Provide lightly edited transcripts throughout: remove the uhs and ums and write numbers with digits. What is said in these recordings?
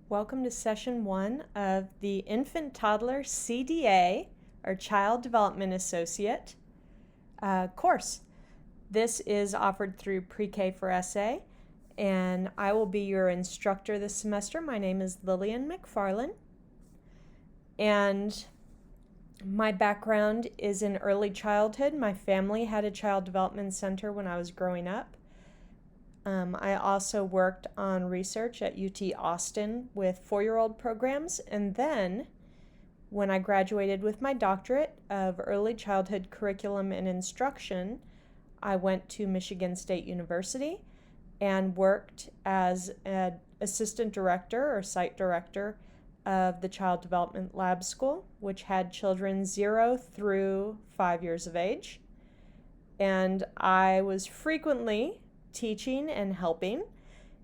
Welcome to session 1 of the Infant Toddler CDA, or Child Development Associate, course. This is offered through Pre-K for SA, and I will be your instructor this semester. My name is Lillian McFarland, and my background is in early childhood. My family had a child development center when I was growing up. I also worked on research at UT Austin with 4-year-old programs, and then when I graduated with my doctorate of early childhood curriculum and instruction, I went to Michigan State University and worked as an assistant director or site director of the Child Development Lab School, which had children 0 through 5 years of age. And I was frequently teaching and helping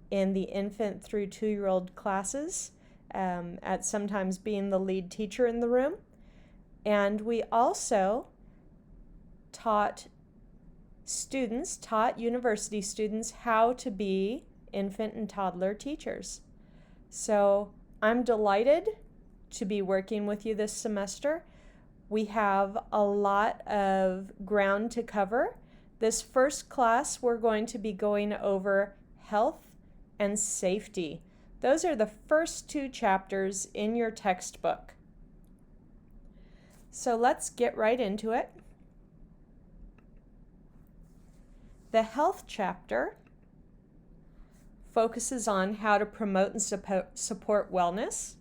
in the infant through 2-year-old classes, at sometimes being the lead teacher in the room. And we also taught university students how to be infant and toddler teachers. So I'm delighted to be working with you this semester. We have a lot of ground to cover. This first class, we're going to be going over health and safety. Those are the first 2 chapters in your textbook. So let's get right into it. The health chapter focuses on how to promote and support wellness,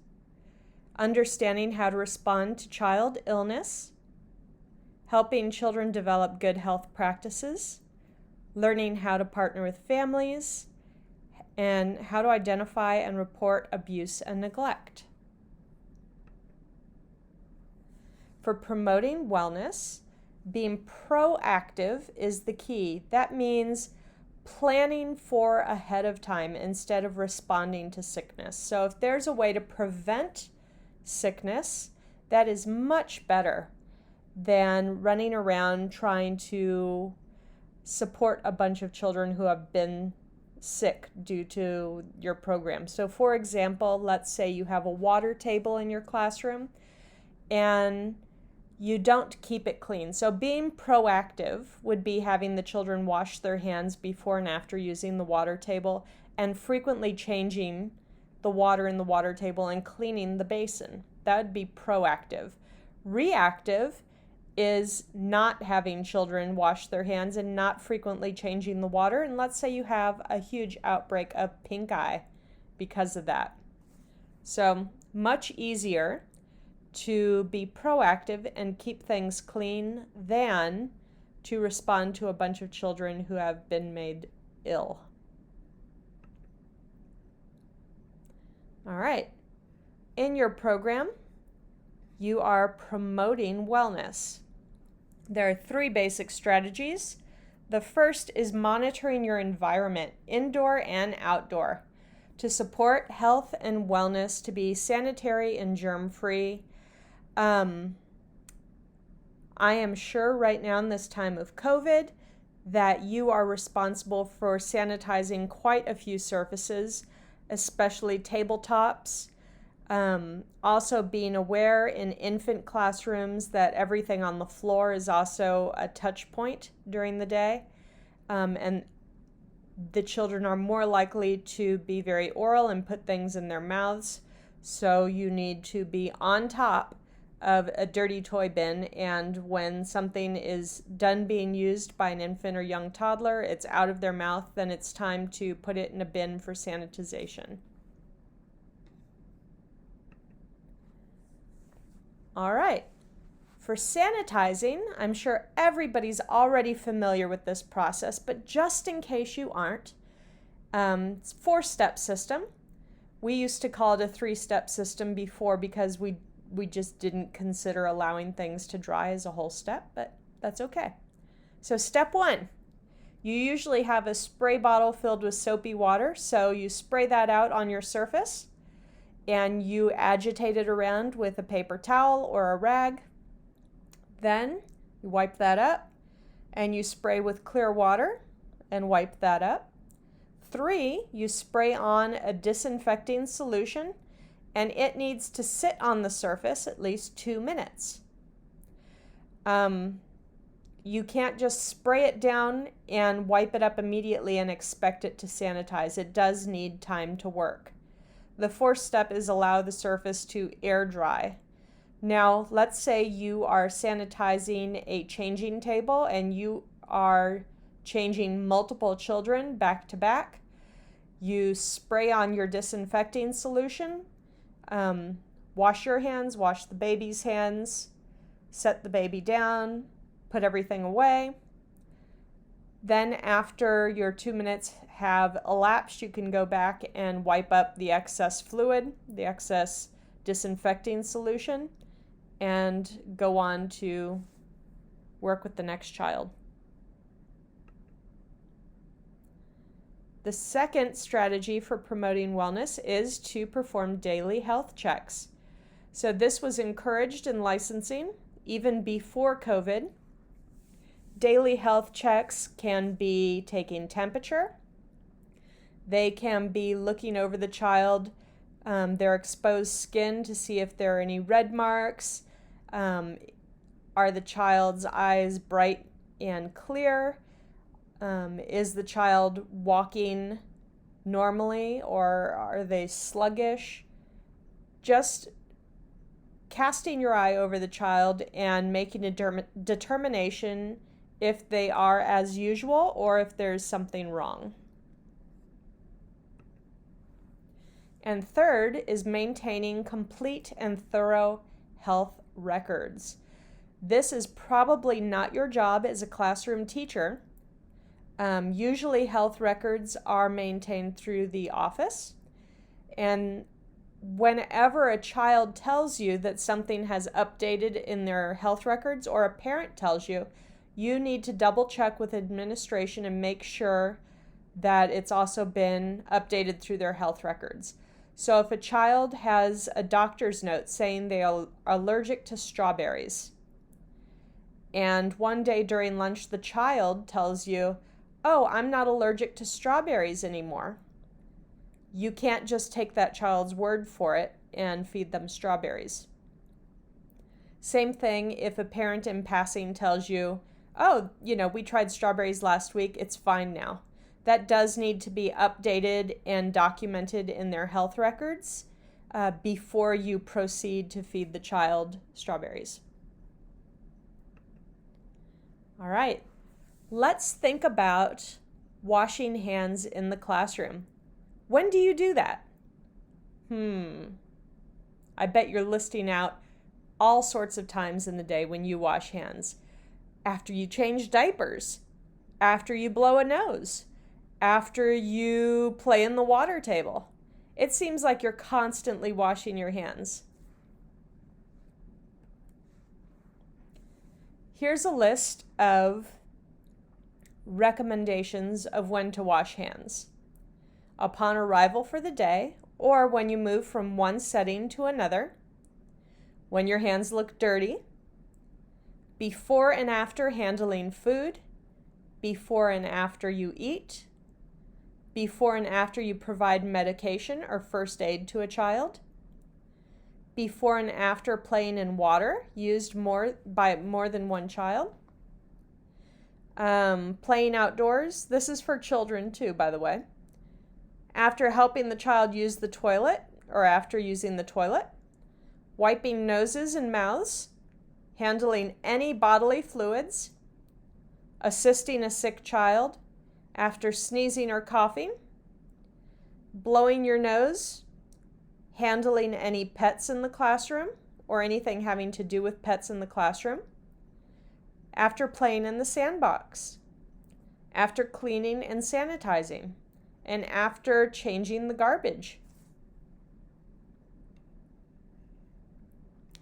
understanding how to respond to child illness, helping children develop good health practices, learning how to partner with families, and how to identify and report abuse and neglect. For promoting wellness, being proactive is the key. That means planning for ahead of time instead of responding to sickness. So if there's a way to prevent sickness, that is much better than running around trying to support a bunch of children who have been sick due to your program. So for example, let's say you have a water table in your classroom and you don't keep it clean. So being proactive would be having the children wash their hands before and after using the water table and frequently changing the water in the water table and cleaning the basin. That would be proactive. Reactive is not having children wash their hands and not frequently changing the water. And let's say you have a huge outbreak of pink eye because of that. So much easier to be proactive and keep things clean than to respond to a bunch of children who have been made ill. All right. In your program, you are promoting wellness. There are 3 basic strategies. The first is monitoring your environment, indoor and outdoor, to support health and wellness, to be sanitary and germ-free. I am sure right now in this time of COVID that you are responsible for sanitizing quite a few surfaces, especially tabletops. Also being aware in infant classrooms that everything on the floor is also a touch point during the day. And the children are more likely to be very oral and put things in their mouths. So you need to be on top of a dirty toy bin, and when something is done being used by an infant or young toddler, it's out of their mouth, then it's time to put it in a bin for sanitization. All right, for sanitizing, I'm sure everybody's already familiar with this process, but just in case you aren't, it's a 4-step system. We used to call it a 3-step system before because we just didn't consider allowing things to dry as a whole step, but that's okay. So step 1, you usually have a spray bottle filled with soapy water, so you spray that out on your surface and you agitate it around with a paper towel or a rag. Then you wipe that up and you spray with clear water and wipe that up. 3, you spray on a disinfecting solution and it needs to sit on the surface at least 2 minutes. You can't just spray it down and wipe it up immediately and expect it to sanitize. It does need time to work. The fourth step is allow the surface to air dry. Now, let's say you are sanitizing a changing table and you are changing multiple children back to back. You spray on your disinfecting solution, wash your hands, wash the baby's hands, set the baby down, put everything away. Then after your 2 minutes have elapsed, you can go back and wipe up the excess fluid, the excess disinfecting solution, and go on to work with the next child. The second strategy for promoting wellness is to perform daily health checks. So this was encouraged in licensing even before COVID. Daily health checks can be taking temperature. They can be looking over the child, their exposed skin to see if there are any red marks. Are the child's eyes bright and clear? Is the child walking normally or are they sluggish? Just casting your eye over the child and making a determination if they are as usual or if there's something wrong. And third is maintaining complete and thorough health records. This is probably not your job as a classroom teacher. Usually health records are maintained through the office, and whenever a child tells you that something has updated in their health records or a parent tells you, you need to double check with administration and make sure that it's also been updated through their health records. So if a child has a doctor's note saying they are allergic to strawberries, and one day during lunch the child tells you, "Oh, I'm not allergic to strawberries anymore," you can't just take that child's word for it and feed them strawberries. Same thing if a parent in passing tells you, "Oh, we tried strawberries last week, it's fine now." That does need to be updated and documented in their health records before you proceed to feed the child strawberries. All right, let's think about washing hands in the classroom. When do you do that? I bet you're listing out all sorts of times in the day when you wash hands. After you change diapers, after you blow a nose, after you play in the water table. It seems like you're constantly washing your hands. Here's a list of recommendations of when to wash hands. Upon arrival for the day, or when you move from one setting to another, when your hands look dirty, before and after handling food, before and after you eat, before and after you provide medication or first aid to a child, before and after playing in water used by more than one child, playing outdoors. This is for children too, by the way. After helping the child use the toilet or after using the toilet, wiping noses and mouths, handling any bodily fluids, assisting a sick child after sneezing or coughing, blowing your nose, handling any pets in the classroom or anything having to do with pets in the classroom, after playing in the sandbox, after cleaning and sanitizing, and after changing the garbage.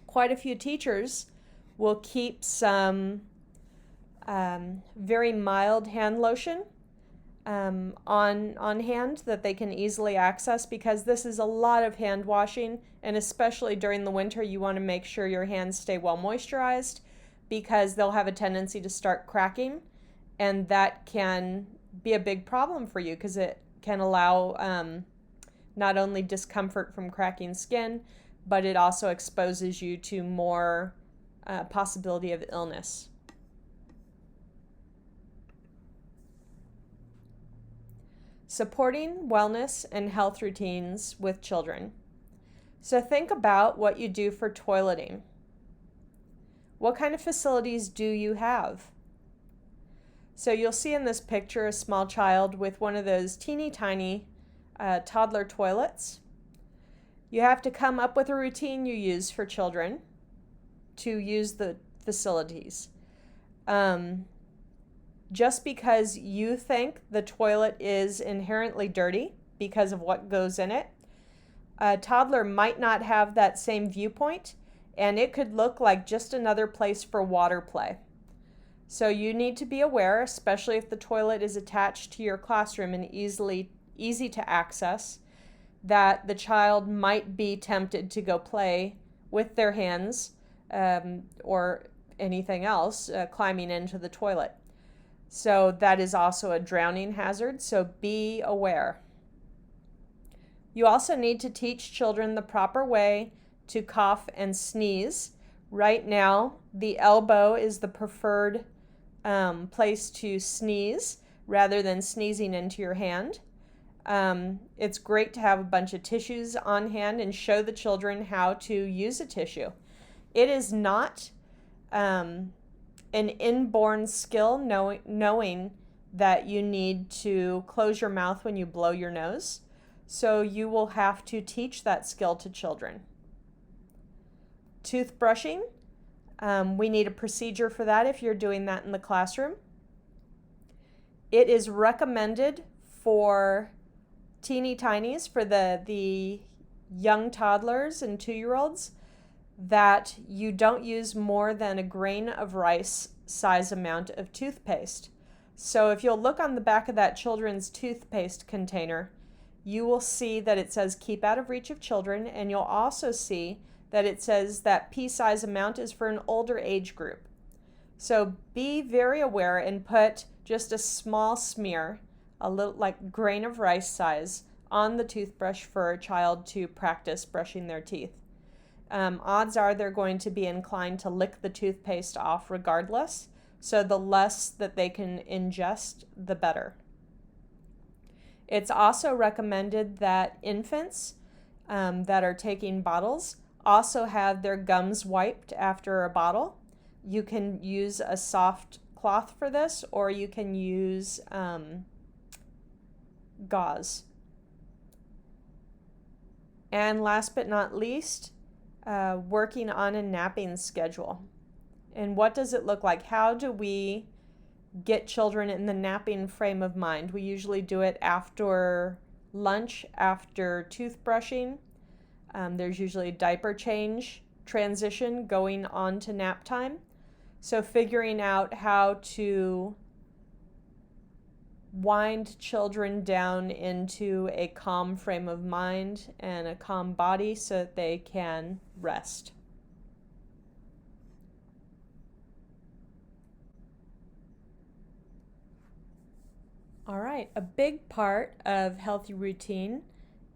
Quite a few teachers will keep some very mild hand lotion on hand that they can easily access, because this is a lot of hand washing, and especially during the winter you want to make sure your hands stay well moisturized, because they'll have a tendency to start cracking, and that can be a big problem for you because it can allow not only discomfort from cracking skin, but it also exposes you to more possibility of illness. Supporting wellness and health routines with children. So think about what you do for toileting. What kind of facilities do you have? So you'll see in this picture a small child with one of those teeny tiny toddler toilets. You have to come up with a routine you use for children to use the facilities. Just because you think the toilet is inherently dirty because of what goes in it, a toddler might not have that same viewpoint, and it could look like just another place for water play. So you need to be aware, especially if the toilet is attached to your classroom and easy to access, that the child might be tempted to go play with their hands or anything else climbing into the toilet. So that is also a drowning hazard, so be aware. You also need to teach children the proper way to cough and sneeze. Right now, the elbow is the preferred place to sneeze rather than sneezing into your hand. It's great to have a bunch of tissues on hand and show the children how to use a tissue. It is not an inborn skill knowing that you need to close your mouth when you blow your nose. So you will have to teach that skill to children. Toothbrushing. We need a procedure for that if you're doing that in the classroom. It is recommended for teeny tinies, for the young toddlers and 2-year-olds, that you don't use more than a grain of rice size amount of toothpaste. So if you'll look on the back of that children's toothpaste container, you will see that it says keep out of reach of children, and you'll also see that it says that pea-size amount is for an older age group. So be very aware and put just a small smear, a little like grain of rice size, on the toothbrush for a child to practice brushing their teeth. Odds are they're going to be inclined to lick the toothpaste off regardless, so the less that they can ingest, the better. It's also recommended that infants that are taking bottles also have their gums wiped after a bottle. You can use a soft cloth for this, or you can use gauze. And last but not least, working on a napping schedule. And what does it look like? How do we get children in the napping frame of mind? We usually do it after lunch, after toothbrushing. There's usually a diaper change transition going on to nap time. So figuring out how to wind children down into a calm frame of mind and a calm body so that they can rest. All right, a big part of healthy routine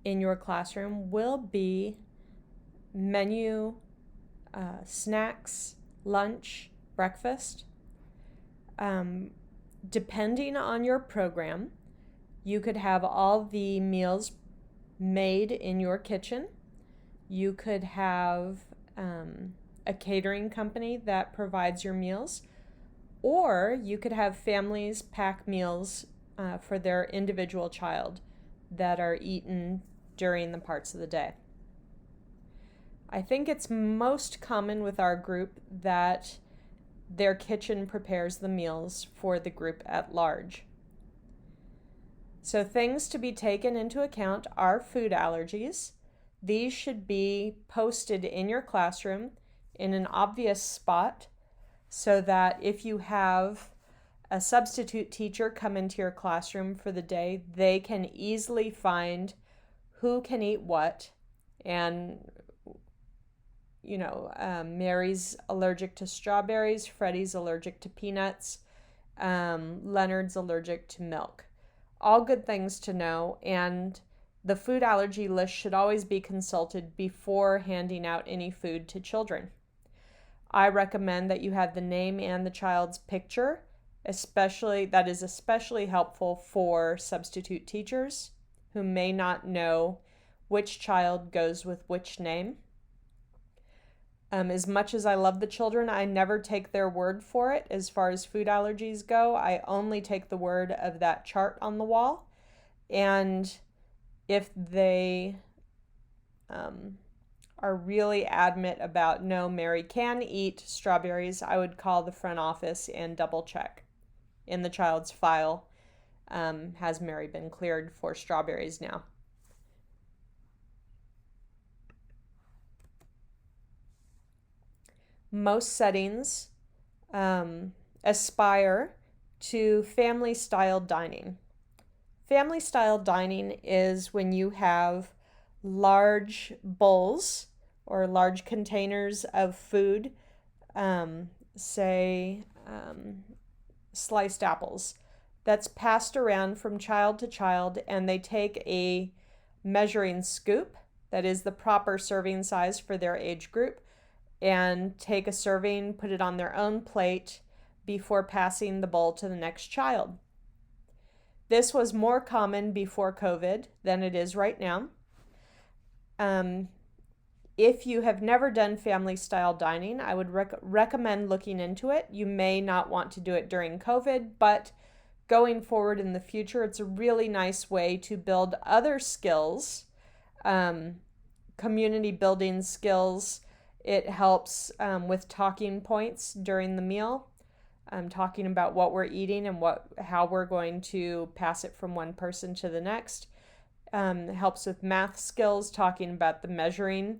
in your classroom will be menu, snacks, lunch, breakfast. Depending on your program, you could have all the meals made in your kitchen. You could have a catering company that provides your meals, or you could have families pack meals for their individual child that are eaten during the parts of the day. I think it's most common with our group that their kitchen prepares the meals for the group at large. So things to be taken into account are food allergies. These should be posted in your classroom in an obvious spot so that if you have a substitute teacher come into your classroom for the day, they can easily find who can eat what. And Mary's allergic to strawberries, Freddie's allergic to peanuts, Leonard's allergic to milk. All good things to know, and The food allergy list should always be consulted before handing out any food to children. I recommend that you have the name and the child's picture, that is especially helpful for substitute teachers who may not know which child goes with which name. As much as I love the children, I never take their word for it as far as food allergies go. I only take the word of that chart on the wall. And if they are really adamant about, no, Mary can eat strawberries, I would call the front office and double check in the child's file, has Mary been cleared for strawberries now? Most settings aspire to family-style dining. Family-style dining is when you have large bowls or large containers of food, say sliced apples, that's passed around from child to child, and they take a measuring scoop that is the proper serving size for their age group, and take a serving, put it on their own plate before passing the bowl to the next child. This was more common before COVID than it is right now. If you have never done family style dining, I would recommend looking into it. You may not want to do it during COVID, but going forward in the future, it's a really nice way to build other skills, community building skills. It helps with talking points during the meal, talking about what we're eating and how we're going to pass it from one person to the next. It helps with math skills, talking about the measuring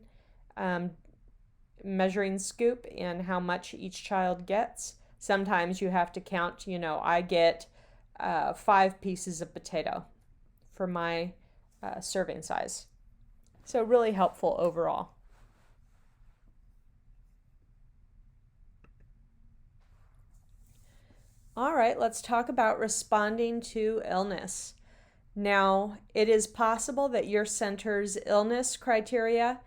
scoop and how much each child gets. Sometimes you have to count, I get 5 pieces of potato for my serving size. So really helpful overall. All right, let's talk about responding to illness. Now, it is possible that your center's illness criteria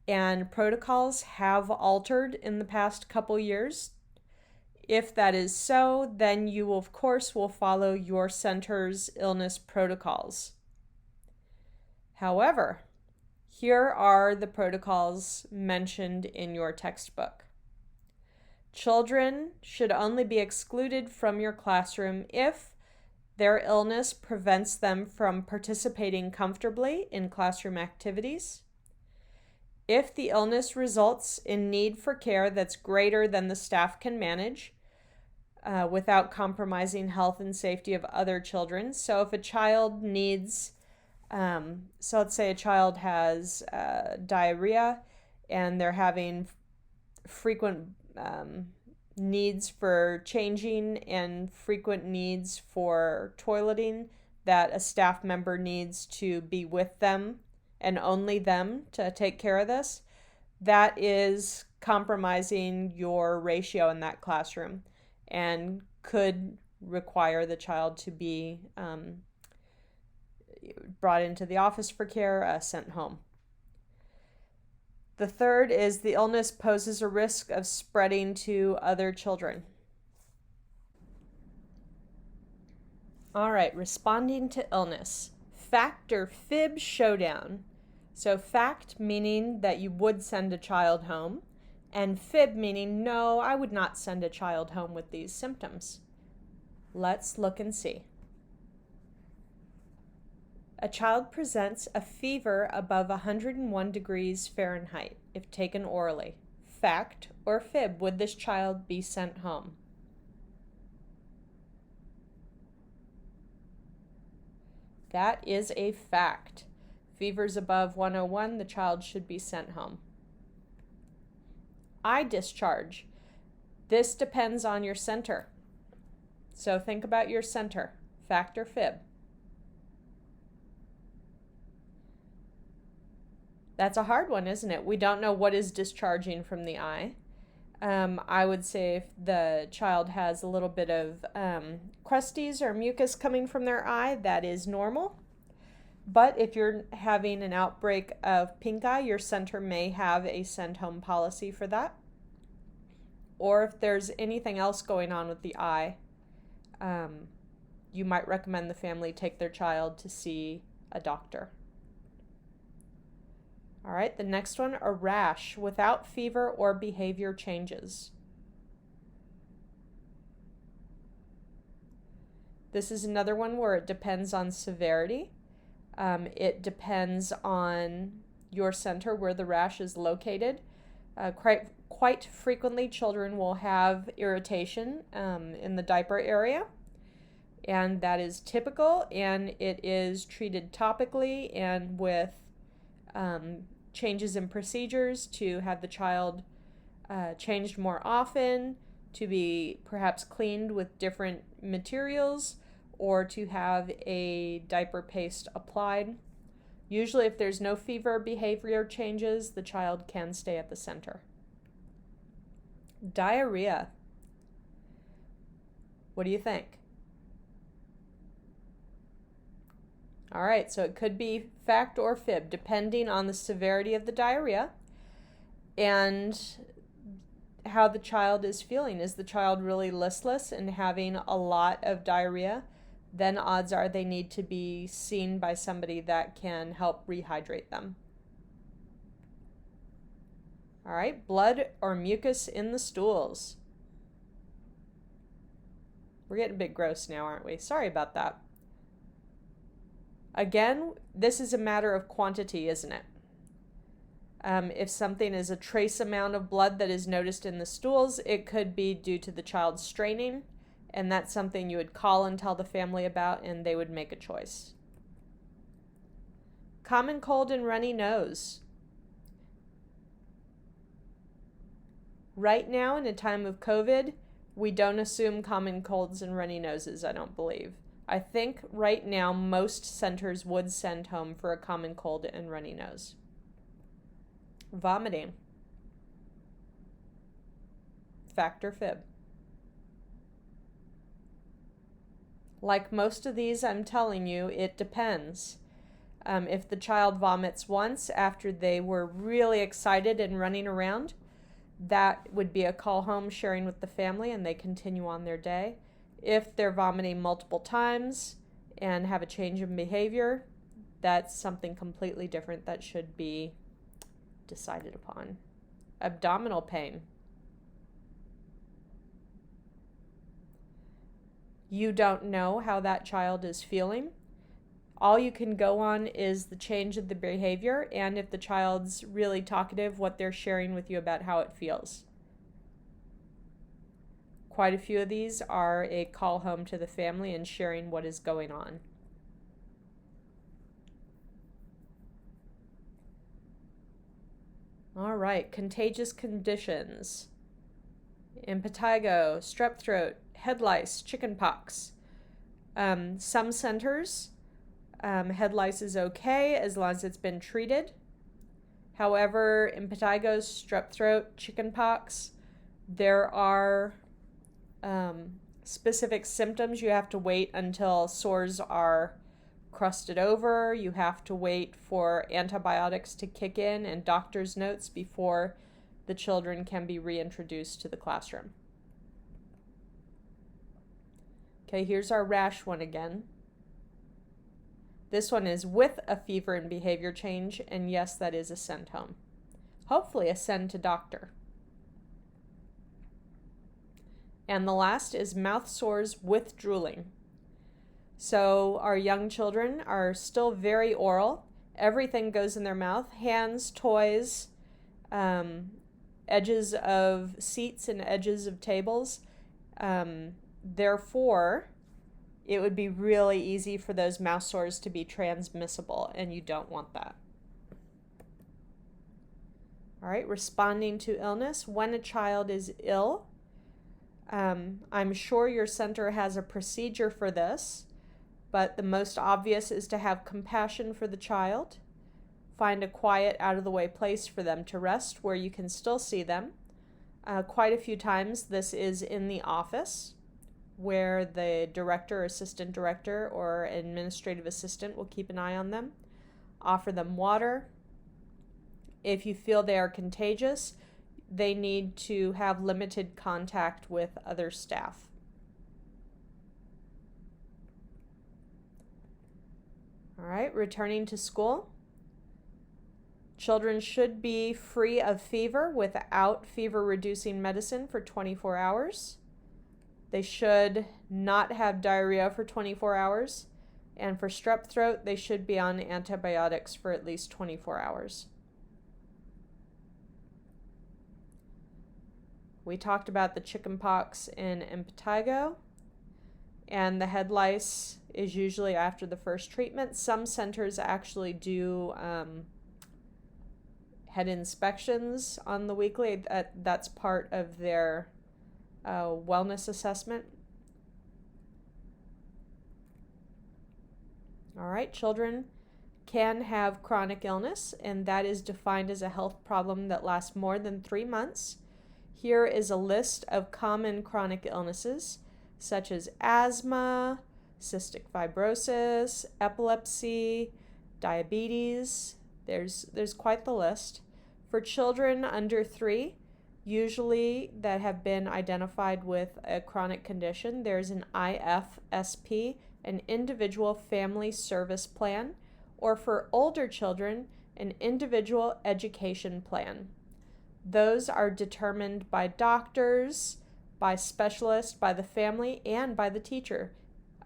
and protocols have altered in the past couple years. If that is so, then you, of course, will follow your center's illness protocols. However, here are the protocols mentioned in your textbook. Children should only be excluded from your classroom if their illness prevents them from participating comfortably in classroom activities, if the illness results in need for care that's greater than the staff can manage without compromising health and safety of other children. So if a child needs, so let's say a child has diarrhea and they're having frequent needs for changing and frequent needs for toileting, that a staff member needs to be with them and only them to take care of this, that is compromising your ratio in that classroom and could require the child to be brought into the office for care, sent home. The third is the illness poses a risk of spreading to other children. All right, responding to illness. Fact or fib showdown. So fact meaning that you would send a child home, and fib meaning no, I would not send a child home with these symptoms. Let's look and see. A child presents a fever above 101 degrees Fahrenheit if taken orally. Fact or fib, would this child be sent home? That is a fact. Fever's above 101, the child should be sent home. Eye discharge. This depends on your center. So think about your center. Fact or fib? That's a hard one, isn't it? We don't know what is discharging from the eye. I would say if the child has a little bit of crusties or mucus coming from their eye, that is normal. But if you're having an outbreak of pink eye, your center may have a send home policy for that. Or if there's anything else going on with the eye, you might recommend the family take their child to see a doctor. All right, the next one, a rash without fever or behavior changes. This is another one where it depends on severity. It depends on your center where the rash is located. Quite frequently, children will have irritation in the diaper area, and that is typical, and it is treated topically and with changes in procedures to have the child changed more often, to be perhaps cleaned with different materials, or to have a diaper paste applied. Usually, if there's no fever or behavior changes, the child can stay at the center. Diarrhea. What do you think? All right, so it could be fact or fib, depending on the severity of the diarrhea and how the child is feeling. Is the child really listless and having a lot of diarrhea? Then odds are they need to be seen by somebody that can help rehydrate them. All right, blood or mucus in the stools. We're getting a bit gross now, aren't we? Sorry about that. Again, this is a matter of quantity, isn't it? If something is a trace amount of blood that is noticed in the stools, it could be due to the child straining, and that's something you would call and tell the family about, and they would make a choice. Common cold and runny nose. Right now, in a time of COVID, we don't assume common colds and runny noses, I don't believe. I think right now most centers would send home for a common cold and runny nose. Vomiting. Fact or fib? Like most of these, I'm telling you, it depends. If the child vomits once after they were really excited and running around, that would be a call home, sharing with the family, and they continue on their day. If they're vomiting multiple times and have a change in behavior, that's something completely different that should be decided upon. Abdominal pain. You don't know how that child is feeling. All you can go on is the change of the behavior, and if the child's really talkative, what they're sharing with you about how it feels. Quite a few of these are a call home to the family and sharing what is going on. All right, contagious conditions. Impetigo, strep throat, head lice, chickenpox. Some centers, head lice is okay as long as it's been treated. However, impetigo, strep throat, chickenpox, there are specific symptoms. You have to wait until sores are crusted over. You have to wait for antibiotics to kick in and doctor's notes before the children can be reintroduced to the classroom. Okay, here's our rash one again. This one is with a fever and behavior change, and yes, that is a send home. Hopefully a send to doctor. And the last is mouth sores with drooling. So our young children are still very oral. Everything goes in their mouth, hands, toys, edges of seats and edges of tables. Therefore, it would be really easy for those mouth sores to be transmissible, and you don't want that. All right, responding to illness. When a child is ill, I'm sure your center has a procedure for this, but the most obvious is to have compassion for the child. Find a quiet, out-of-the-way place for them to rest where you can still see them. Quite a few times this is in the office, where the director, assistant director, or administrative assistant will keep an eye on them. Offer them water. If you feel they are contagious, they need to have limited contact with other staff. All right, returning to school. Children should be free of fever without fever-reducing medicine for 24 hours. They should not have diarrhea for 24 hours. And for strep throat, they should be on antibiotics for at least 24 hours. We talked about the chickenpox and impetigo, and the head lice is usually after the first treatment. Some centers actually do head inspections on the weekly. That's part of their wellness assessment. All right, children can have chronic illness, and that is defined as a health problem that lasts more than 3 months. Here is a list of common chronic illnesses, such as asthma, cystic fibrosis, epilepsy, diabetes. There's quite the list. For children under 3, usually that have been identified with a chronic condition, there's an IFSP, an individual family service plan, or for older children, an individual education plan. Those are determined by doctors, by specialists, by the family, and by the teacher.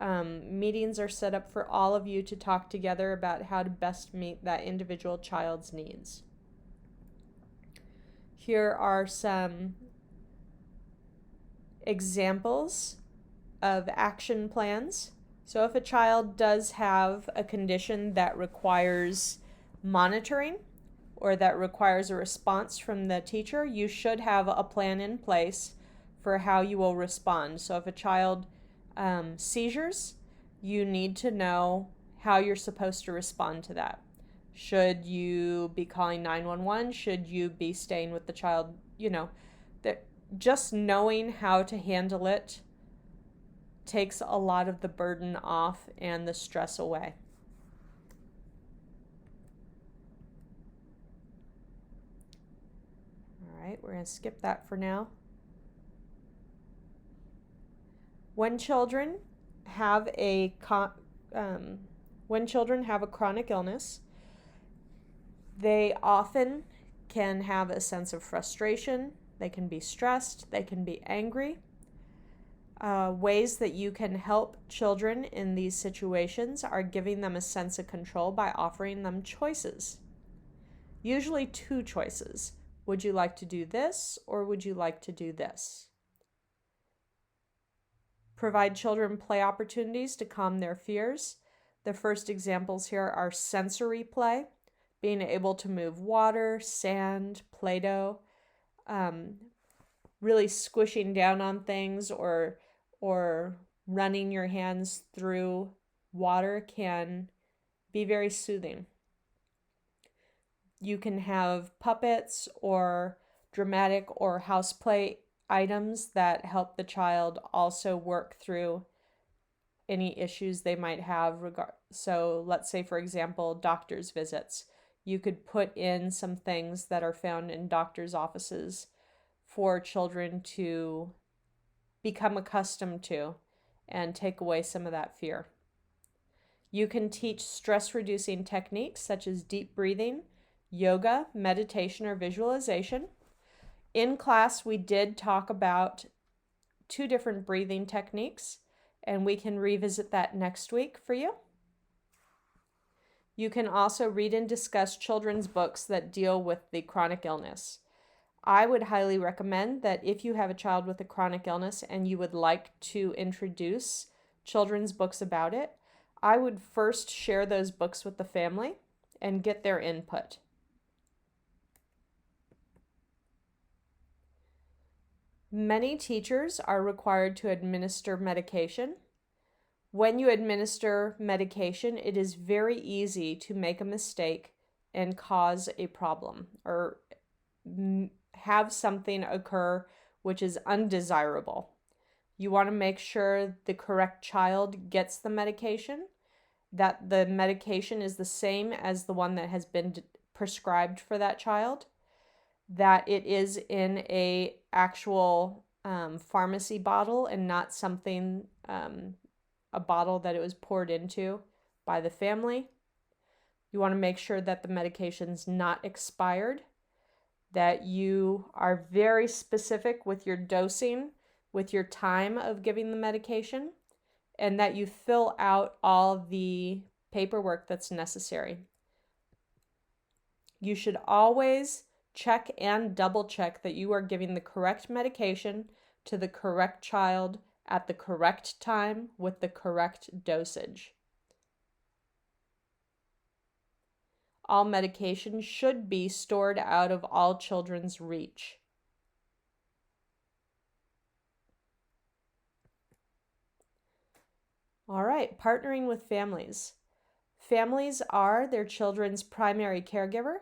Meetings are set up for all of you to talk together about how to best meet that individual child's needs. Here are some examples of action plans. So if a child does have a condition that requires monitoring or that requires a response from the teacher, you should have a plan in place for how you will respond. So if a child seizures, you need to know how you're supposed to respond to that. Should you be calling 911? Should you be staying with the child? That just knowing how to handle it takes a lot of the burden off and the stress away. All right, we're going to skip that for now. When children have a chronic illness, they often can have a sense of frustration. They can be stressed. They can be angry. Ways that you can help children in these situations are giving them a sense of control by offering them choices. Usually 2 choices. Would you like to do this, or would you like to do this? Provide children play opportunities to calm their fears. The first examples here are sensory play, being able to move water, sand, Play-Doh, really squishing down on things or running your hands through water can be very soothing. You can have puppets or dramatic or house play items that help the child also work through any issues they might have. So let's say, for example, doctor's visits. You could put in some things that are found in doctor's offices for children to become accustomed to and take away some of that fear. You can teach stress-reducing techniques such as deep breathing, yoga, meditation, or visualization. In class, we did talk about 2 different breathing techniques, and we can revisit that next week for you. You can also read and discuss children's books that deal with the chronic illness. I would highly recommend that if you have a child with a chronic illness and you would like to introduce children's books about it, I would first share those books with the family and get their input. Many teachers are required to administer medication. When you administer medication, it is very easy to make a mistake and cause a problem or have something occur which is undesirable. You want to make sure the correct child gets the medication, that the medication is the same as the one that has been prescribed for that child, that it is in a actual pharmacy bottle and not something, a bottle that it was poured into by the family. You want to make sure that the medication's not expired, that you are very specific with your dosing, with your time of giving the medication, and that you fill out all the paperwork that's necessary. You should always check and double check that you are giving the correct medication to the correct child at the correct time with the correct dosage. All medication should be stored out of all children's reach. All right, partnering with families. Families are their children's primary caregiver,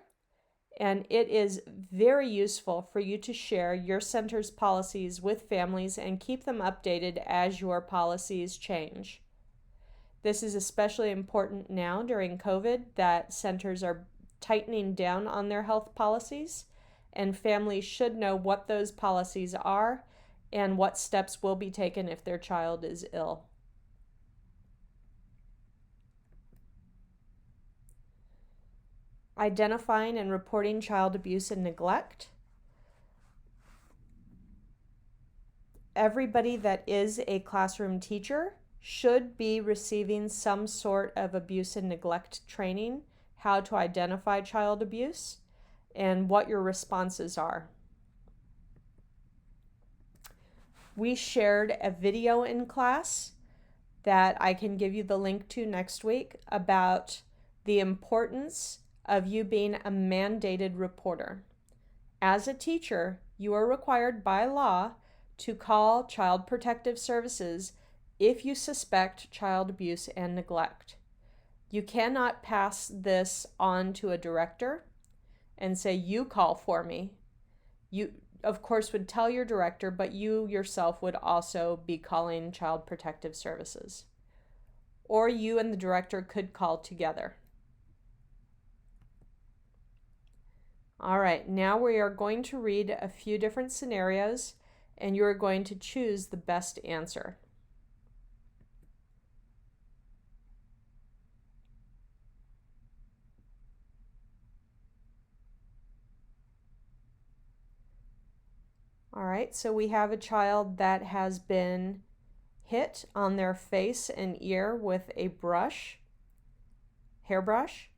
and it is very useful for you to share your center's policies with families and keep them updated as your policies change. This is especially important now during COVID, that centers are tightening down on their health policies, and families should know what those policies are and what steps will be taken if their child is ill. Identifying and reporting child abuse and neglect. Everybody that is a classroom teacher should be receiving some sort of abuse and neglect training, how to identify child abuse, and what your responses are. We shared a video in class that I can give you the link to next week about the importance of you being a mandated reporter. As a teacher, you are required by law to call Child Protective Services if you suspect child abuse and neglect. You cannot pass this on to a director and say, you call for me. You, of course, would tell your director, but you yourself would also be calling Child Protective Services. Or you and the director could call together. All right, now we are going to read a few different scenarios, and you are going to choose the best answer. All right, so we have a child that has been hit on their face and ear with a brush, hairbrush.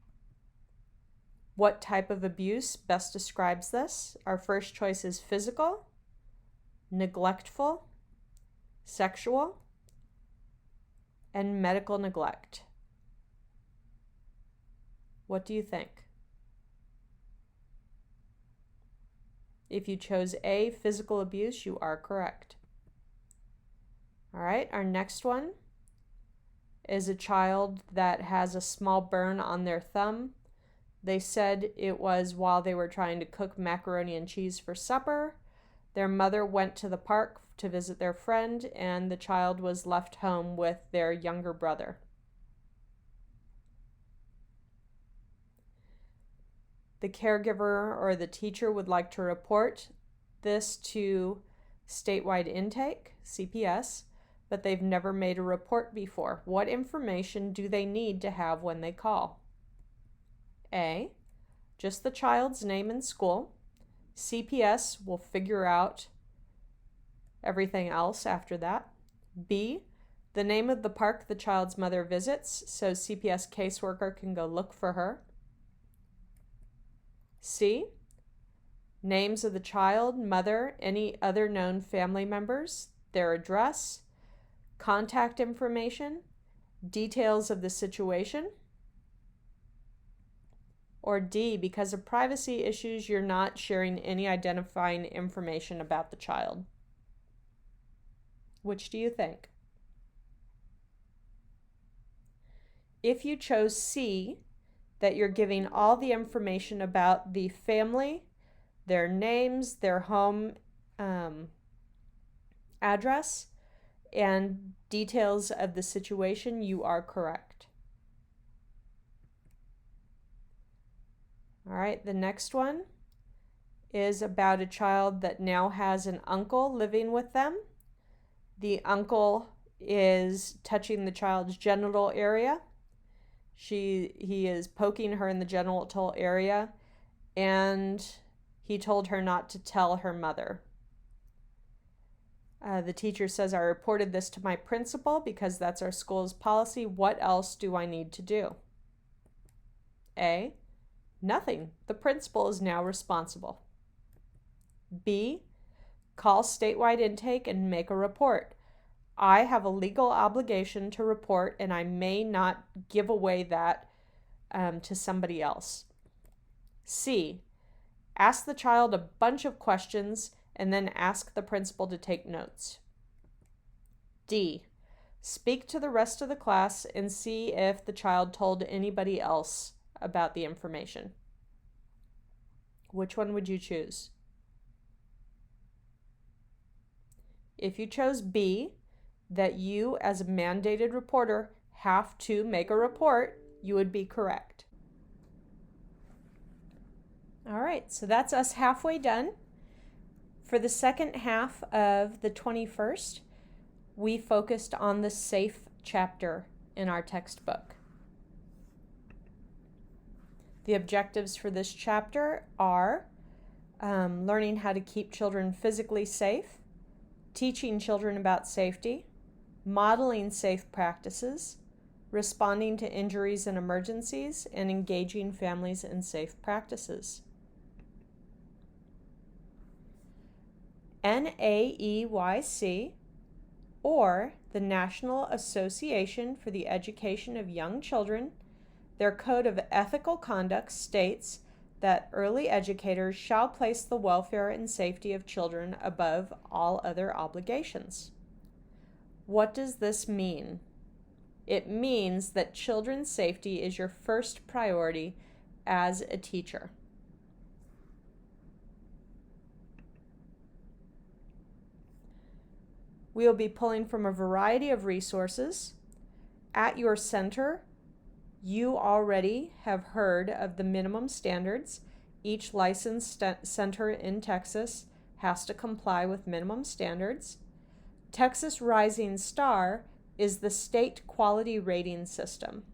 What type of abuse best describes this? Our first choice is physical, neglectful, sexual, and medical neglect. What do you think? If you chose A, physical abuse, you are correct. All right, our next one is a child that has a small burn on their thumb. They said it was while they were trying to cook macaroni and cheese for supper. Their mother went to the park to visit their friend, and the child was left home with their younger brother. The caregiver or the teacher would like to report this to statewide intake, CPS, but they've never made a report before. What information do they need to have when they call? A, just the child's name and school. CPS will figure out everything else after that. B, the name of the park the child's mother visits, so CPS caseworker can go look for her. C, names of the child, mother, any other known family members, their address, contact information, details of the situation. Or D, because of privacy issues, you're not sharing any identifying information about the child. Which do you think? If you chose C, that you're giving all the information about the family, their names, their home address, and details of the situation, you are correct. All right, the next one is about a child that now has an uncle living with them. The uncle is touching the child's genital area. He is poking her in the genital area, and he told her not to tell her mother. The teacher says, I reported this to my principal because that's our school's policy. What else do I need to do? A, nothing. The principal is now responsible. B, call statewide intake and make a report. I have a legal obligation to report, and I may not give away that to somebody else. C, ask the child a bunch of questions and then ask the principal to take notes. D, speak to the rest of the class and see if the child told anybody else about the information. Which one would you choose? If you chose B, that you as a mandated reporter have to make a report, you would be correct. All right, so that's us halfway done. For the second half of the 21st, we focused on the SAFE chapter in our textbook. The objectives for this chapter are learning how to keep children physically safe, teaching children about safety, modeling safe practices, responding to injuries and emergencies, and engaging families in safe practices. NAEYC, or the National Association for the Education of Young Children, their Code of Ethical Conduct states that early educators shall place the welfare and safety of children above all other obligations. What does this mean? It means that children's safety is your first priority as a teacher. We will be pulling from a variety of resources. At your center, you already have heard of the minimum standards. Each licensed center in Texas has to comply with minimum standards. Texas Rising Star is the state quality rating system.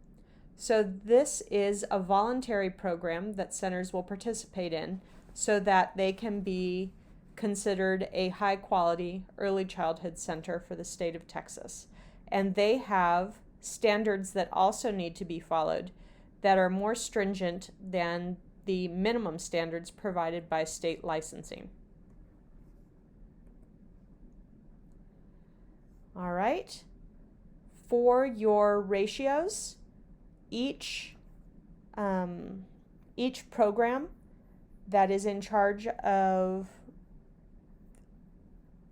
So this is a voluntary program that centers will participate in so that they can be considered a high-quality early childhood center for the state of Texas. And they have standards that also need to be followed that are more stringent than the minimum standards provided by state licensing. All right. For your ratios, each program that is in charge of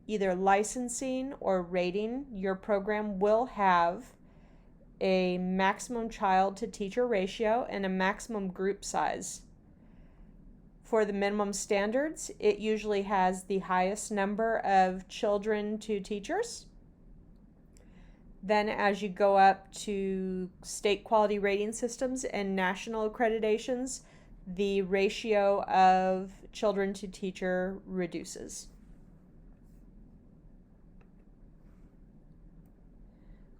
either licensing or rating your program will have a maximum child to teacher ratio and a maximum group size. For the minimum standards, it usually has the highest number of children to teachers. Then as you go up to state quality rating systems and national accreditations, the ratio of children to teacher reduces.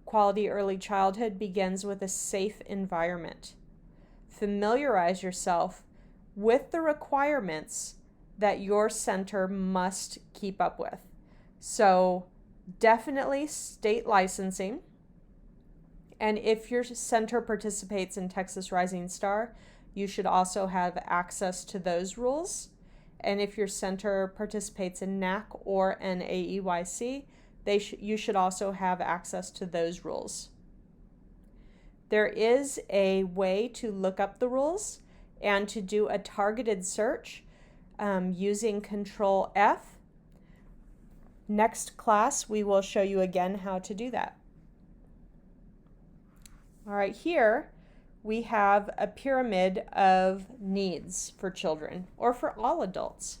Quality early childhood begins with a safe environment. Familiarize yourself with the requirements that your center must keep up with. So definitely state licensing. And if your center participates in Texas Rising Star, you should also have access to those rules. And if your center participates in NAC or NAEYC, you should also have access to those rules. There is a way to look up the rules and to do a targeted search using Control F. Next class, we will show you again how to do that. All right, here we have a pyramid of needs for children or for all adults.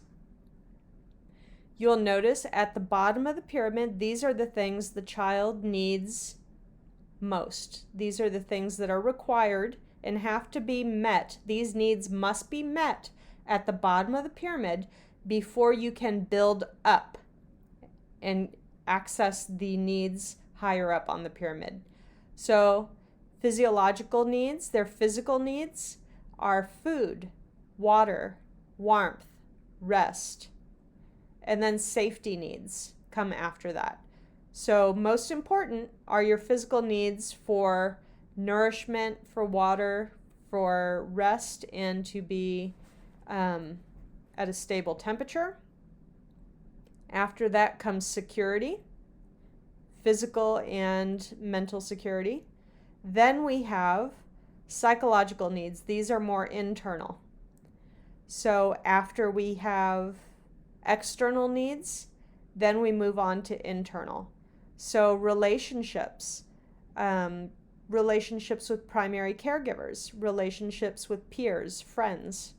You'll notice at the bottom of the pyramid, these are the things the child needs most. These are the things that are required and have to be met. These needs must be met at the bottom of the pyramid before you can build up and access the needs higher up on the pyramid. So physiological needs, their physical needs are food, water, warmth, rest, and then safety needs come after that. So most important are your physical needs for nourishment, for water, for rest, and to be at a stable temperature. After that comes security, physical and mental security. Then we have psychological needs. These are more internal. So after we have external needs, then we move on to internal. So relationships, relationships with primary caregivers, relationships with peers, friends.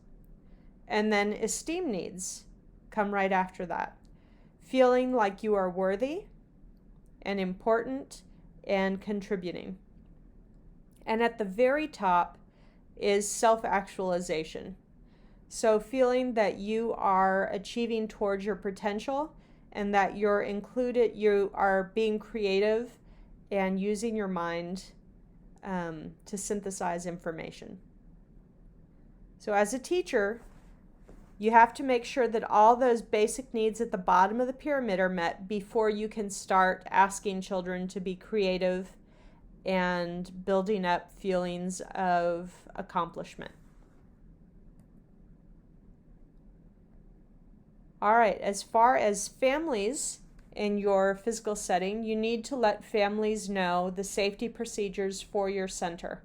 And then esteem needs come right after that. Feeling like you are worthy and important and contributing. And at the very top is self-actualization. So feeling that you are achieving towards your potential and that you're included, you are being creative and using your mind to synthesize information. So as a teacher, you have to make sure that all those basic needs at the bottom of the pyramid are met before you can start asking children to be creative and building up feelings of accomplishment. All right, as far as families in your physical setting, you need to let families know the safety procedures for your center.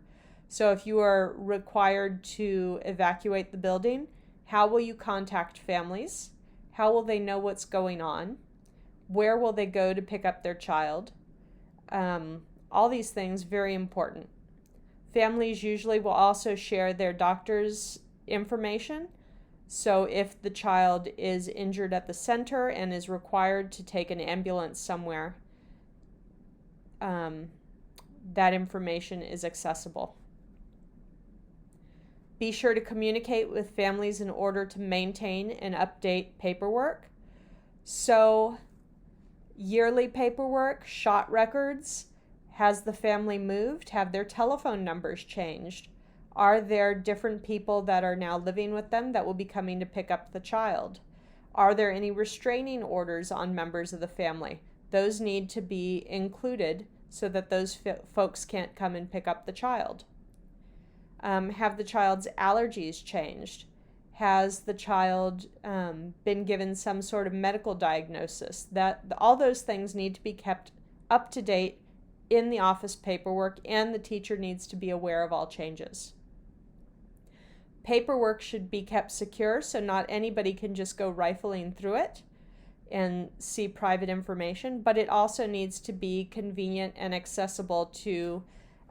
So if you are required to evacuate the building, how will you contact families? How will they know what's going on? Where will they go to pick up their child? All these things, very important. Families usually will also share their doctor's information. So if the child is injured at the center and is required to take an ambulance somewhere, that information is accessible. Be sure to communicate with families in order to maintain and update paperwork. So yearly paperwork, shot records. Has the family moved? Have their telephone numbers changed? Are there different people that are now living with them that will be coming to pick up the child? Are there any restraining orders on members of the family? Those need to be included so that those folks can't come and pick up the child. Have the child's allergies changed? Has the child been given some sort of medical diagnosis? All those things need to be kept up to date in the office paperwork, and the teacher needs to be aware of all changes. Paperwork should be kept secure, so not anybody can just go rifling through it and see private information, but it also needs to be convenient and accessible to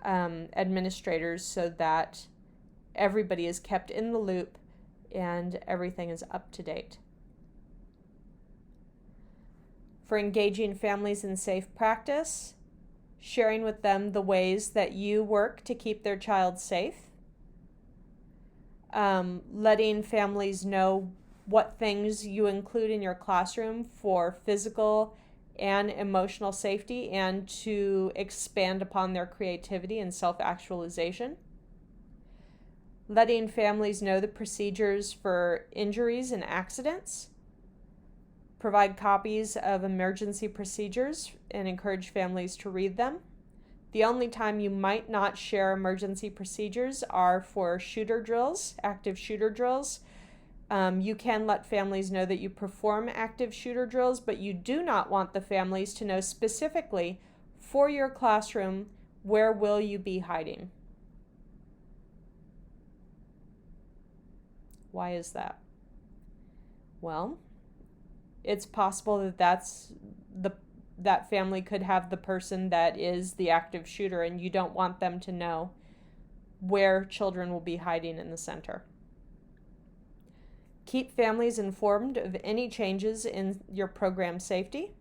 administrators so that everybody is kept in the loop and everything is up to date. For engaging families in safe practice, sharing with them the ways that you work to keep their child safe, letting families know what things you include in your classroom for physical and emotional safety and to expand upon their creativity and self-actualization. Letting families know the procedures for injuries and accidents. Provide copies of emergency procedures and encourage families to read them. The only time you might not share emergency procedures are for shooter drills, active shooter drills. You can let families know that you perform active shooter drills, but you do not want the families to know specifically for your classroom where will you be hiding. Why is that? Well, it's possible that that family could have the person that is the active shooter, and you don't want them to know where children will be hiding in the center. Keep families informed of any changes in your program safety.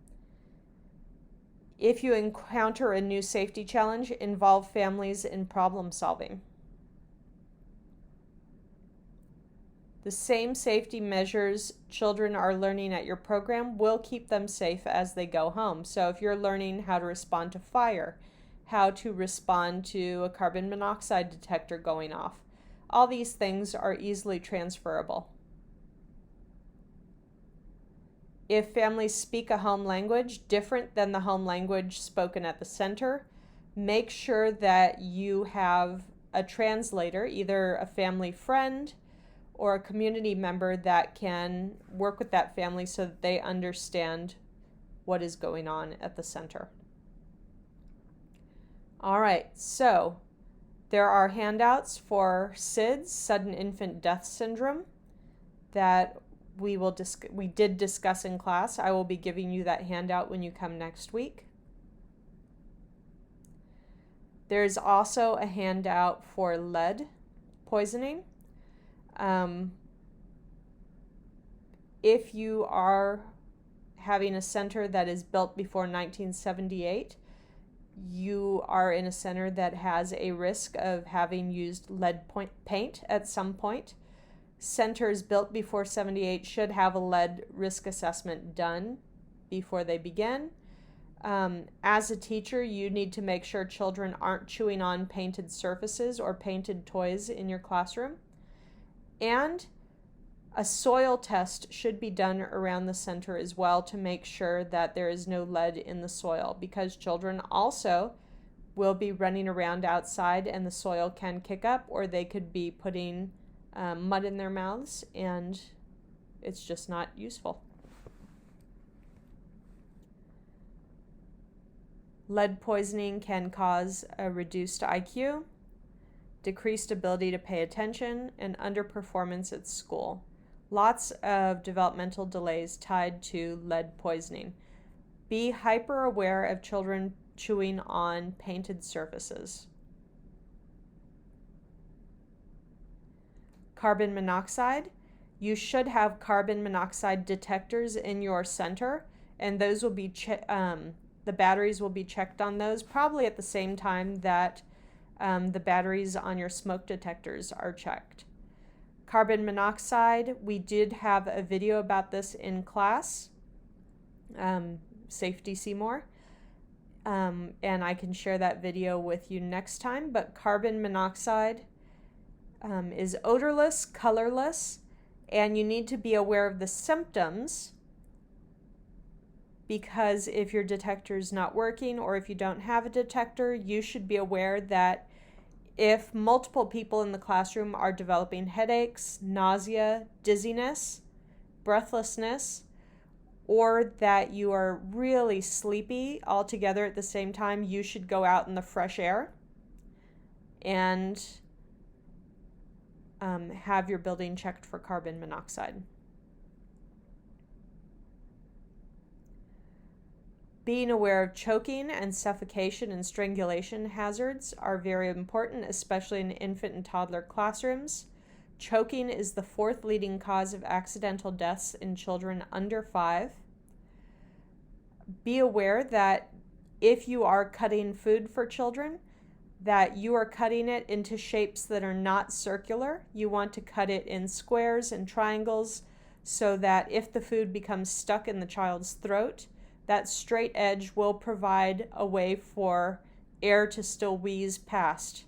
If you encounter a new safety challenge, involve families in problem solving. The same safety measures children are learning at your program will keep them safe as they go home. So if you're learning how to respond to fire, how to respond to a carbon monoxide detector going off, all these things are easily transferable. If families speak a home language different than the home language spoken at the center, make sure that you have a translator, either a family friend or a community member that can work with that family so that they understand what is going on at the center. All right, so there are handouts for SIDS, sudden infant death syndrome, that we did discuss in class. I will be giving you that handout when you come next week. There's also a handout for lead poisoning. If you are having a center that is built before 1978, you are in a center that has a risk of having used lead paint at some point. Centers built before 78 should have a lead risk assessment done before they begin. As a teacher, you need to make sure children aren't chewing on painted surfaces or painted toys in your classroom. And a soil test should be done around the center as well to make sure that there is no lead in the soil, because children also will be running around outside and the soil can kick up, or they could be putting mud in their mouths, and it's just not useful. Lead poisoning can cause a reduced IQ, decreased ability to pay attention, and underperformance at school. Lots of developmental delays tied to lead poisoning. Be hyper aware of children chewing on painted surfaces. Carbon monoxide. You should have carbon monoxide detectors in your center, and those will be the batteries will be checked on those probably at the same time that the batteries on your smoke detectors are checked. Carbon monoxide, we did have a video about this in class, Safety Seymour, and I can share that video with you next time. But carbon monoxide is odorless, colorless, and you need to be aware of the symptoms, because if your detector is not working or if you don't have a detector, you should be aware that if multiple people in the classroom are developing headaches, nausea, dizziness, breathlessness, or that you are really sleepy all together at the same time, you should go out in the fresh air and have your building checked for carbon monoxide. Being aware of choking and suffocation and strangulation hazards are very important, especially in infant and toddler classrooms. Choking is the 4th leading cause of accidental deaths in children under 5. Be aware that if you are cutting food for children, that you are cutting it into shapes that are not circular. You want to cut it in squares and triangles so that if the food becomes stuck in the child's throat, that straight edge will provide a way for air to still wheeze past,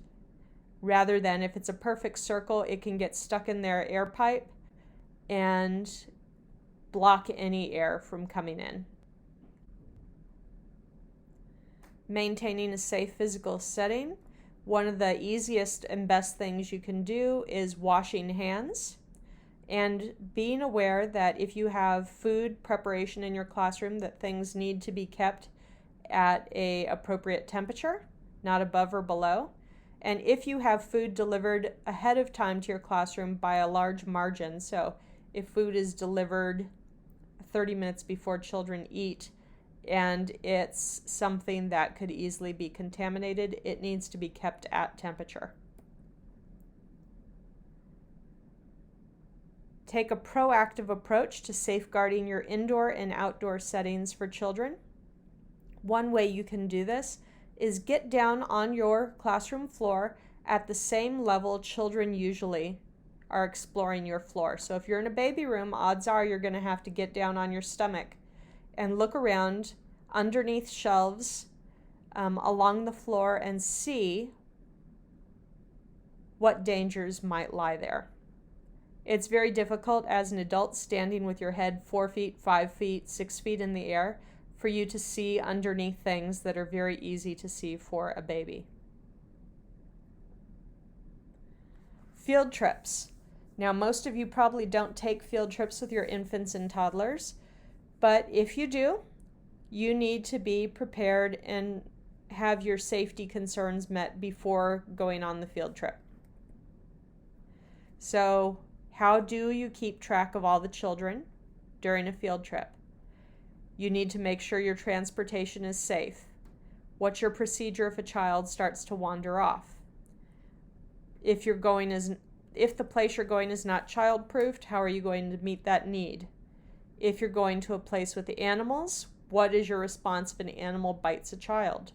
rather than if it's a perfect circle, it can get stuck in their air pipe and block any air from coming in. Maintaining a safe physical setting. One of the easiest and best things you can do is washing hands. And being aware that if you have food preparation in your classroom, that things need to be kept at an appropriate temperature, not above or below. And if you have food delivered ahead of time to your classroom by a large margin, so if food is delivered 30 minutes before children eat and it's something that could easily be contaminated, it needs to be kept at temperature. Take a proactive approach to safeguarding your indoor and outdoor settings for children. One way you can do this is get down on your classroom floor at the same level children usually are exploring your floor. So if you're in a baby room, odds are you're going to have to get down on your stomach and look around underneath shelves along the floor and see what dangers might lie there. It's very difficult as an adult standing with your head 4 feet, 5 feet, 6 feet in the air for you to see underneath things that are very easy to see for a baby. Field trips. Now, most of you probably don't take field trips with your infants and toddlers, but if you do, you need to be prepared and have your safety concerns met before going on the field trip. So, how do you keep track of all the children during a field trip? You need to make sure your transportation is safe. What's your procedure if a child starts to wander off? If the place you're going is not child-proofed, how are you going to meet that need? If you're going to a place with the animals, what is your response if an animal bites a child?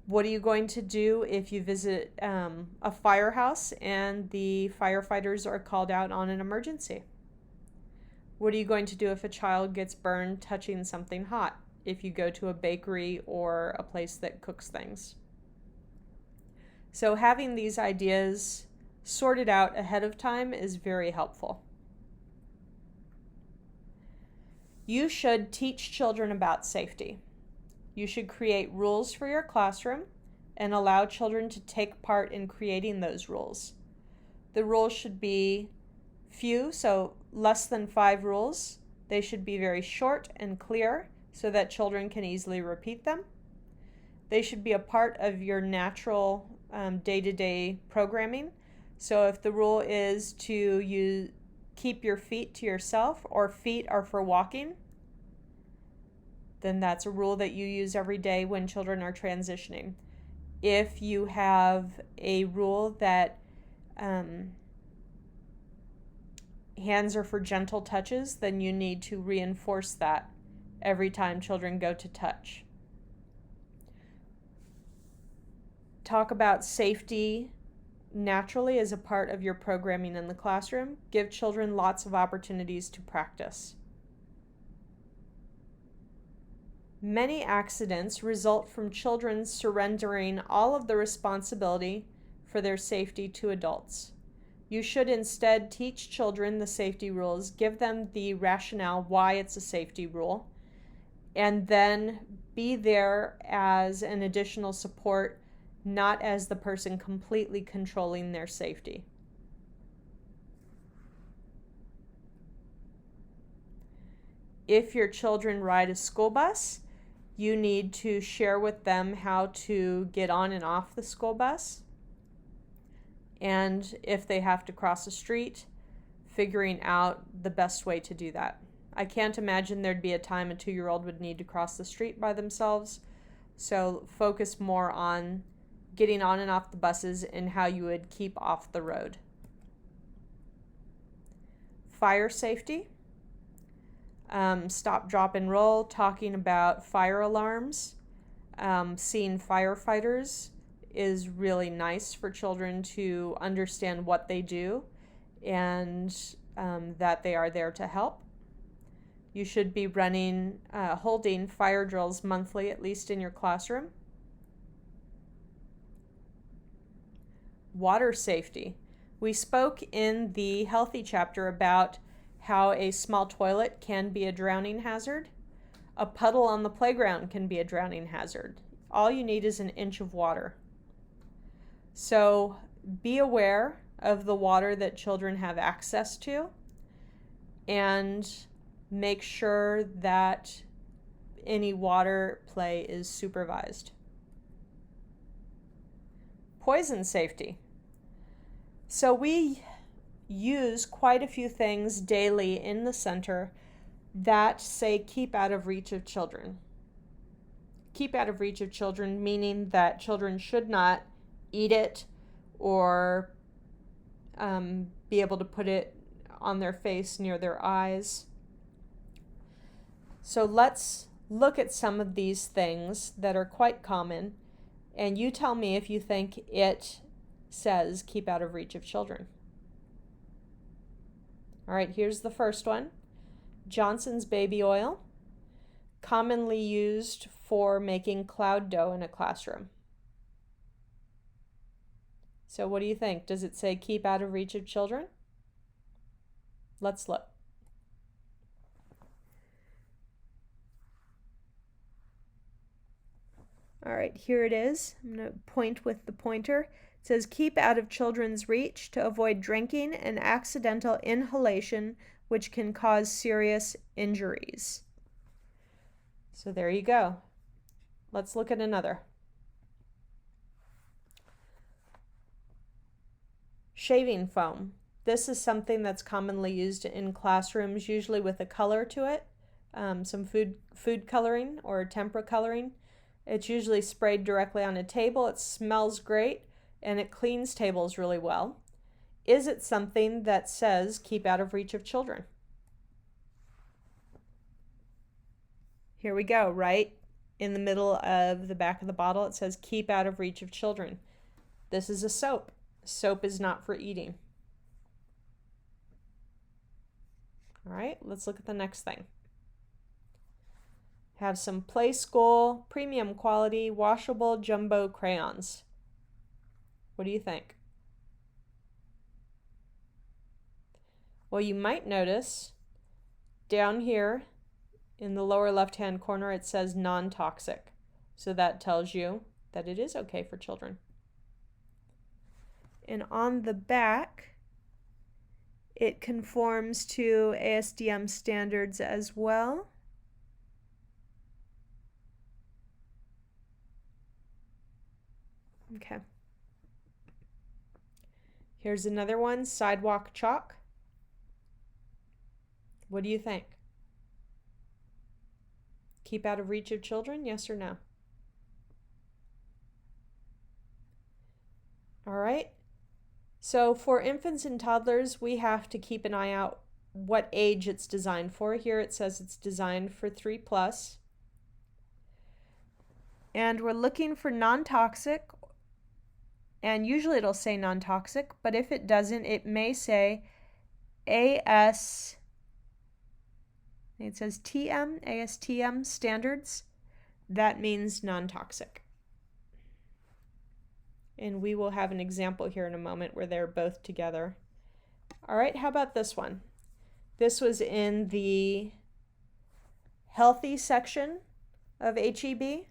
What are you going to do if you visit a firehouse and the firefighters are called out on an emergency? What are you going to do if a child gets burned touching something hot, if you go to a bakery or a place that cooks things? So having these ideas sorted out ahead of time is very helpful. You should teach children about safety. You should create rules for your classroom and allow children to take part in creating those rules. The rules should be few, so less than 5 rules. They should be very short and clear so that children can easily repeat them. They should be a part of your natural day-to-day programming. So if the rule is to keep your feet to yourself, or feet are for walking, then that's a rule that you use every day when children are transitioning. If you have a rule that hands are for gentle touches, then you need to reinforce that every time children go to touch. Talk about safety naturally as a part of your programming in the classroom. Give children lots of opportunities to practice. Many accidents result from children surrendering all of the responsibility for their safety to adults. You should instead teach children the safety rules, give them the rationale why it's a safety rule, and then be there as an additional support, not as the person completely controlling their safety. If your children ride a school bus, you need to share with them how to get on and off the school bus. And if they have to cross a street, figuring out the best way to do that. I can't imagine there'd be a time a 2-year-old would need to cross the street by themselves. So focus more on getting on and off the buses and how you would keep off the road. Fire safety. Stop, drop, and roll, talking about fire alarms. Seeing firefighters is really nice for children to understand what they do and that they are there to help. You should be holding fire drills monthly, at least in your classroom. Water safety. We spoke in the healthy chapter about how a small toilet can be a drowning hazard. A puddle on the playground can be a drowning hazard. All you need is an inch of water. So be aware of the water that children have access to and make sure that any water play is supervised. Poison safety. So we use quite a few things daily in the center that say keep out of reach of children. Keep out of reach of children, meaning that children should not eat it or be able to put it on their face near their eyes. So let's look at some of these things that are quite common, and you tell me if you think it says keep out of reach of children. All right, here's the first one. Johnson's baby oil, commonly used for making cloud dough in a classroom. So what do you think? Does it say keep out of reach of children? Let's look. All right, here it is. I'm going to point with the pointer. It says keep out of children's reach to avoid drinking and accidental inhalation, which can cause serious injuries. So there you go. Let's look at another. Shaving foam. This is something that's commonly used in classrooms, usually with a color to it, some food coloring or tempera coloring. It's usually sprayed directly on a table. It smells great and it cleans tables really well. Is it something that says keep out of reach of children? Here we go, right in the middle of the back of the bottle, it says keep out of reach of children. This is a soap. Soap is not for eating. All right, let's look at the next thing. Have some Play School premium quality washable jumbo crayons. What do you think? Well, you might notice down here in the lower left-hand corner it says non-toxic. So that tells you that it is okay for children. And on the back, it conforms to ASTM standards as well. Okay. Here's another one, sidewalk chalk. What do you think? Keep out of reach of children, yes or no? All right. So for infants and toddlers, we have to keep an eye out what age it's designed for. Here it says it's designed for 3+. And we're looking for non-toxic, and usually it'll say non-toxic, but if it doesn't, it may say AS, it says ASTM standards. That means non-toxic. And we will have an example here in a moment where they're both together. All right, how about this one? This was in the healthy section of HEB,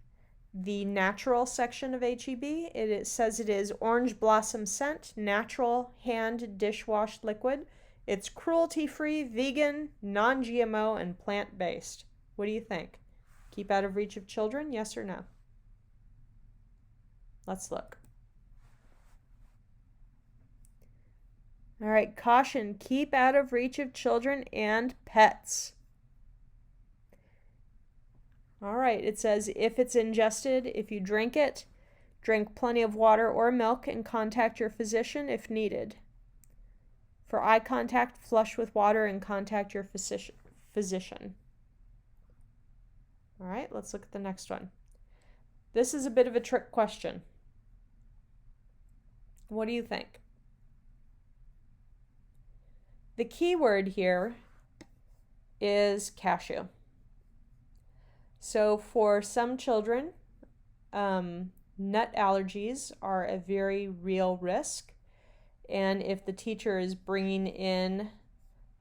the natural section of HEB. It says it is orange blossom scent, natural hand dishwash liquid. It's cruelty-free, vegan, non-GMO, and plant-based. What do you think? Keep out of reach of children, yes or no? Let's look. All right, caution, keep out of reach of children and pets. All right, it says if it's ingested, if you drink it, drink plenty of water or milk and contact your physician if needed. For eye contact, flush with water and contact your physician. All right, let's look at the next one. This is a bit of a trick question. What do you think? The key word here is cashew. So for some children, nut allergies are a very real risk. And if the teacher is bringing in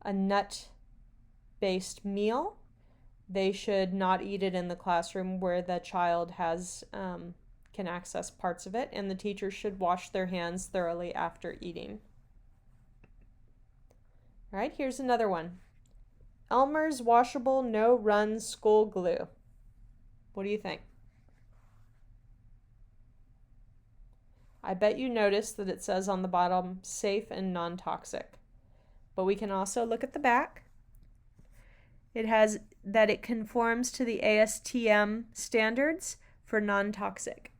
a nut-based meal, they should not eat it in the classroom where the child has can access parts of it, and the teacher should wash their hands thoroughly after eating. All right, here's another one. Elmer's washable no-run school glue. What do you think? I bet you noticed that it says on the bottom, safe and non-toxic. But we can also look at the back. It has that it conforms to the ASTM standards for non-toxic.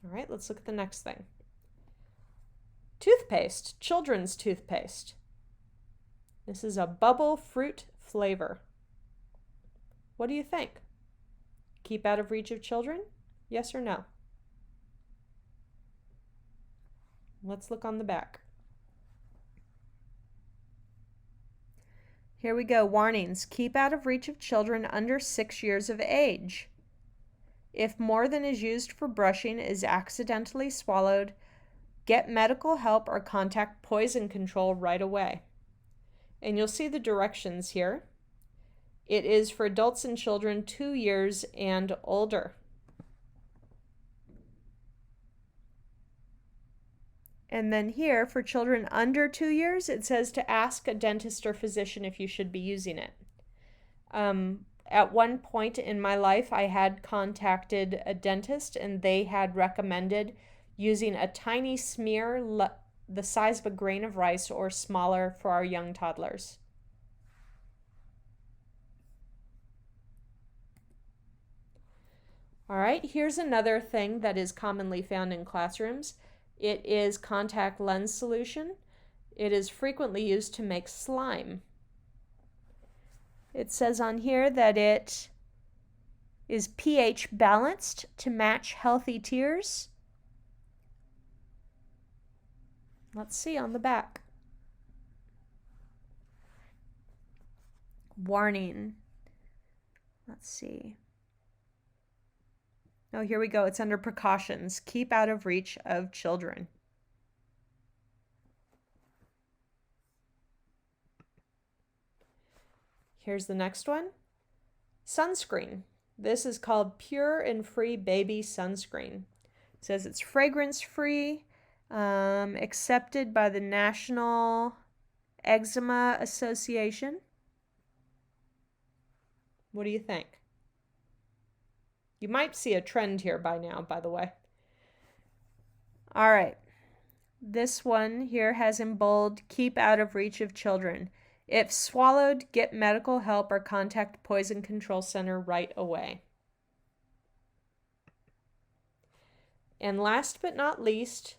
All right, let's look at the next thing. Toothpaste, children's toothpaste. This is a bubble fruit flavor. What do you think? Keep out of reach of children? Yes or no? Let's look on the back. Here we go. Warnings. Keep out of reach of children under 6 years of age. If more than is used for brushing is accidentally swallowed, get medical help or contact poison control right away. And you'll see the directions here. It is for adults and children 2 years and older. And then here, for children under 2 years, it says to ask a dentist or physician if you should be using it. At one point in my life, I had contacted a dentist, and they had recommended using a tiny smear the size of a grain of rice or smaller for our young toddlers. All right, here's another thing that is commonly found in classrooms. It is contact lens solution. It is frequently used to make slime. It says on here that it is pH balanced to match healthy tears. Let's see on the back. Warning. Let's see. Oh, here we go. It's under precautions. Keep out of reach of children. Here's the next one. Sunscreen. This is called Pure and Free Baby Sunscreen. It says it's fragrance-free, accepted by the National Eczema Association. What do you think? You might see a trend here by now, by the way. All right. This one here has in bold, keep out of reach of children. If swallowed, get medical help or contact Poison Control Center right away. And last but not least,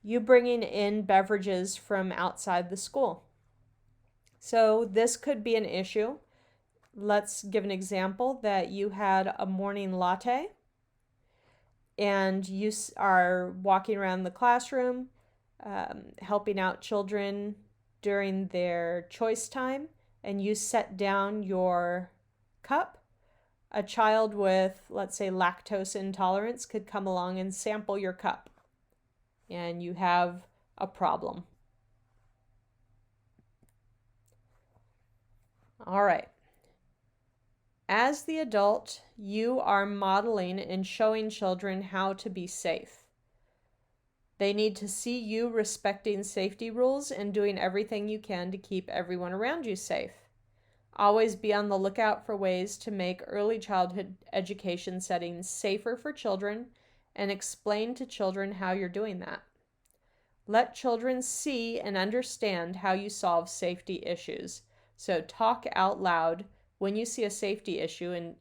you bringing in beverages from outside the school. So this could be an issue. Let's give an example that you had a morning latte and you are walking around the classroom, helping out children during their choice time, and you set down your cup. A child with, let's say, lactose intolerance could come along and sample your cup, and you have a problem. All right. As the adult, you are modeling and showing children how to be safe. They need to see you respecting safety rules and doing everything you can to keep everyone around you safe. Always be on the lookout for ways to make early childhood education settings safer for children and explain to children how you're doing that. Let children see and understand how you solve safety issues. So talk out loud when you see a safety issue and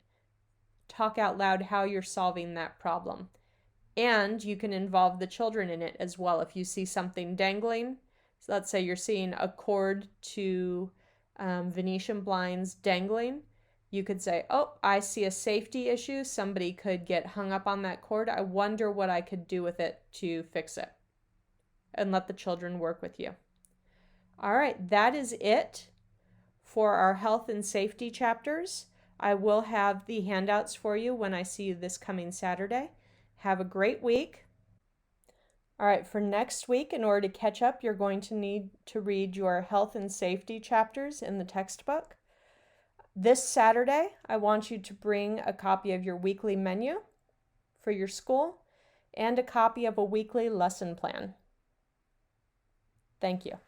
talk out loud how you're solving that problem. And you can involve the children in it as well. If you see something dangling, so let's say you're seeing a cord to Venetian blinds dangling, you could say, oh, I see a safety issue. Somebody could get hung up on that cord. I wonder what I could do with it to fix it. And let the children work with you. All right, that is it for our health and safety chapters. I will have the handouts for you when I see you this coming Saturday. Have a great week. All right, for next week, in order to catch up, you're going to need to read your health and safety chapters in the textbook. This Saturday, I want you to bring a copy of your weekly menu for your school and a copy of a weekly lesson plan. Thank you.